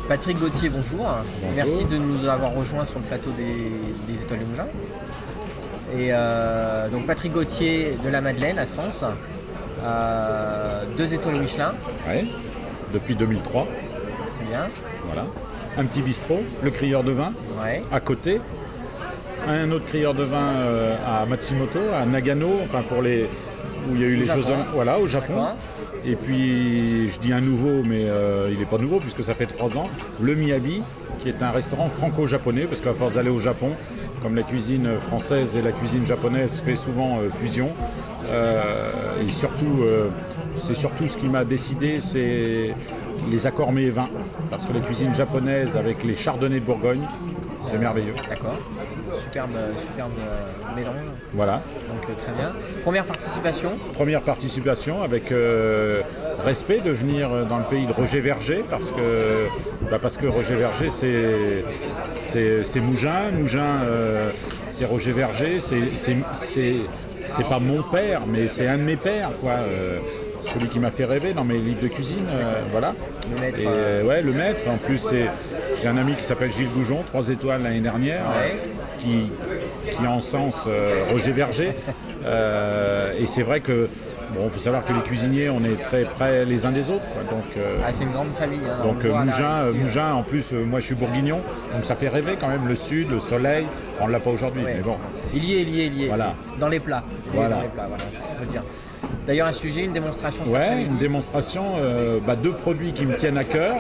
Patrick Gauthier, bonjour. Bonjour. Merci de nous avoir rejoints sur le plateau des Étoiles de Mougins. Et donc Patrick Gauthier de la Madeleine à Sens, 2 étoiles Michelin. Ouais, depuis 2003. Très bien. Voilà. Un petit bistrot, le crieur de vin, Ouais. à côté. Un autre crieur de vin à Matsumoto, à Nagano, enfin pour les où il y a eu les Japon. Jeux Olympiques, voilà, au Japon. D'accord. Et puis je dis un nouveau, mais il n'est pas nouveau puisque ça fait 3 ans, le Miyabi, qui est un restaurant franco-japonais, parce qu'à force d'aller au Japon, comme la cuisine française et la cuisine japonaise fait souvent fusion, et surtout, c'est surtout ce qui m'a décidé, c'est les accords mets et vins, parce que la cuisine japonaise avec les chardonnays de Bourgogne, c'est merveilleux. D'accord. Superbe mélange. Voilà. Donc très bien. Première participation. Première participation avec respect de venir dans le pays de Roger Verger parce que Roger Verger c'est Mougins, Mougins c'est Roger Verger, c'est pas mon père mais c'est un de mes pères quoi. Celui qui m'a fait rêver dans mes livres de cuisine, voilà. Le maître. Et ouais, le maître. En plus, j'ai un ami qui s'appelle Gilles Goujon, 3 étoiles l'année dernière, Ouais. qui encense Roger Verger. Et c'est vrai que, bon, il faut savoir que les cuisiniers, on est très près les uns des autres. Quoi. Donc, C'est une grande famille. Hein, donc on le voit là, ici. Mougins, en plus, moi je suis bourguignon, donc ça fait rêver quand même le sud, le soleil. On ne l'a pas aujourd'hui, Ouais. mais bon. Il y est. Voilà. Dans les plats. Il y est Voilà. dans les plats, voilà, c'est ce qu'on peut dire. D'ailleurs, un sujet, une démonstration cet Ouais, après-midi. une démonstration, 2 produits qui me tiennent à cœur.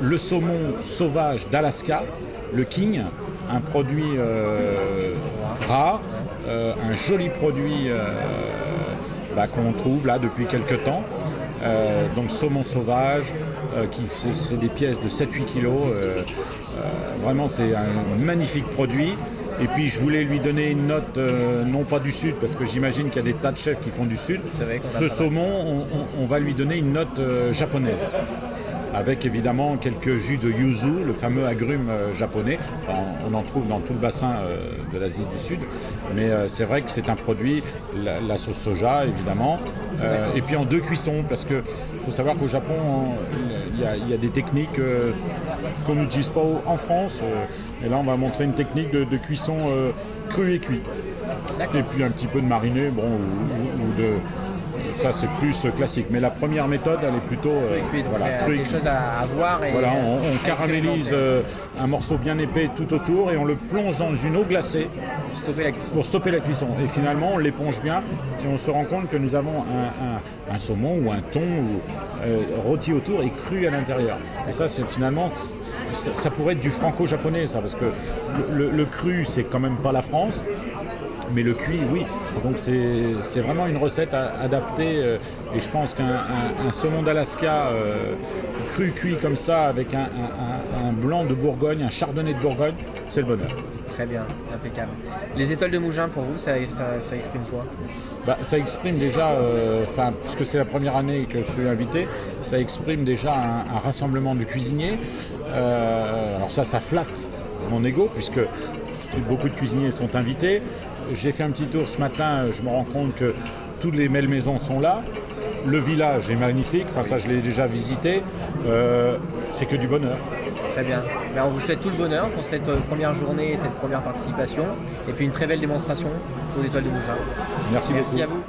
Le saumon sauvage d'Alaska, le King, un produit rare, un joli produit qu'on trouve là depuis quelques temps. Donc saumon sauvage, c'est des pièces de 7-8 kilos. Vraiment, c'est un magnifique produit. Et puis je voulais lui donner une note, non pas du sud, parce que j'imagine qu'il y a des tas de chefs qui font du sud. C'est vrai qu'on a Ce pas mal. saumon, on va lui donner une note japonaise. Avec évidemment quelques jus de yuzu, le fameux agrume japonais. Enfin, on en trouve dans tout le bassin de l'Asie du Sud. Mais c'est vrai que c'est un produit, la sauce soja évidemment. Et puis en 2 cuissons, parce qu'il faut savoir qu'au Japon, il y a des techniques qu'on n'utilise pas en France. Et là, on va montrer une technique de cuisson cru et cuit. D'accord. Et puis un petit peu de mariné, bon, ou de... Ça, c'est plus classique. Mais la première méthode, elle est plutôt... Donc, voilà, il y a cru et quelque cuit. chose à voir. Et Voilà, on à caramélise expérimenter. un morceau bien épais tout autour et on le plonge dans une eau glacée Stopper la cuisson. pour stopper la cuisson. Et finalement, on l'éponge bien et on se rend compte que nous avons un saumon ou un thon rôti autour et cru à l'intérieur. Et ça, c'est finalement, ça pourrait être du franco-japonais, ça, parce que le cru, c'est quand même pas la France. Mais le cuit, oui. Donc c'est vraiment une recette adaptée. Et je pense qu'un saumon d'Alaska cuit comme ça, avec un blanc de Bourgogne, un chardonnay de Bourgogne, c'est le bonheur. Très bien, impeccable. Les étoiles de Mougins, pour vous, ça exprime quoi? Ça exprime déjà, puisque c'est la première année que je suis invité, ça exprime déjà un rassemblement de cuisiniers. Alors ça flatte mon ego, puisque beaucoup de cuisiniers sont invités. J'ai fait un petit tour ce matin, je me rends compte que toutes les belles maisons sont là. Le village est magnifique, enfin ça je l'ai déjà visité. C'est que du bonheur. Très bien. On vous souhaite tout le bonheur pour cette première journée, cette première participation, et puis une très belle démonstration aux étoiles de Mougins. Merci beaucoup. Merci à vous.